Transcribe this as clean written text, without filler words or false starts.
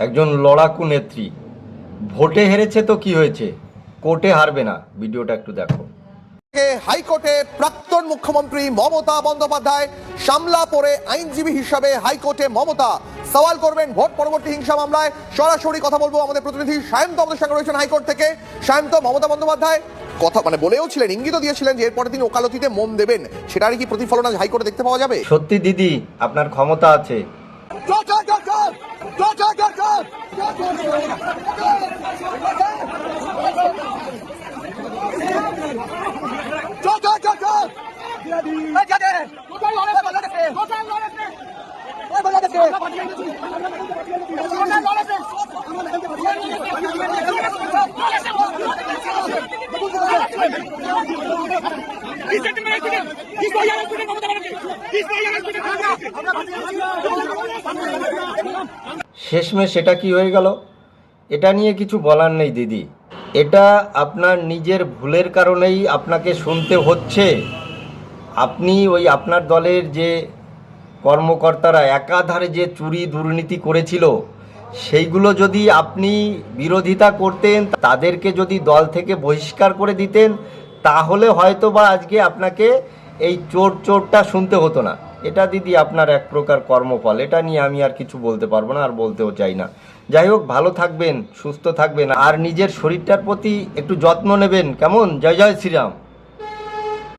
একজন লড়াকু নেত্রী ভোটে হেরেছে তো কি হয়েছে, কোর্টে হারবে না। ভিডিওটা একটু দেখো। হাইকোর্টে প্রাক্তন মুখ্যমন্ত্রী মমতা বন্দ্যোপাধ্যায় সামলা পরে আইনজীবী হিসাবে হাইকোর্টে মমতা সওয়াল করবেন ভোট পরবর্তী হিংসা মামলায়। সরাসরি কথা বলবো আমাদের প্রতিনিধি সায়ন্ত আমাদের সঙ্গে রয়েছেন হাইকোর্ট থেকে। সায়ন্ত, মমতা বন্দ্যোপাধ্যায় কথা বলেও ছিলেন, ইঙ্গিত দিয়েছিলেন যে এরপরে তিনি ওকালতিতে মন দেবেন, সেটারই কি প্রতিফলন আজ হাইকোর্টে দেখতে পাওয়া যাবে? সত্যি দিদি, আপনার ক্ষমতা আছে। শেষমেশ সেটা কি হয়ে গেল, এটা নিয়ে কিছু বলার নেই দিদি। এটা আপনার নিজের ভুলের কারণেই আপনাকে শুনতে হচ্ছে। আপনি ওই আপনার দলের যে কর্মকর্তারা একাধারে যে চুরি দুর্নীতি করেছিল, সেইগুলো যদি আপনি বিরোধিতা করতেন, তাদেরকে যদি দল থেকে বহিষ্কার করে দিতেন, তাহলে হয়তো বা আজকে আপনাকে এই চোরটা শুনতে হতো না। এটা দিদি আপনার এক প্রকার কর্মফল। এটা নিয়ে আমি আর কিছু বলতে পারবো না, আর বলতেও চাই না। যাই হোক, ভালো থাকবেন, সুস্থ থাকবেন, আর নিজের শরীরটার প্রতি একটু যত্ন নেবেন, কেমন? জয় জয় শ্রীরাম।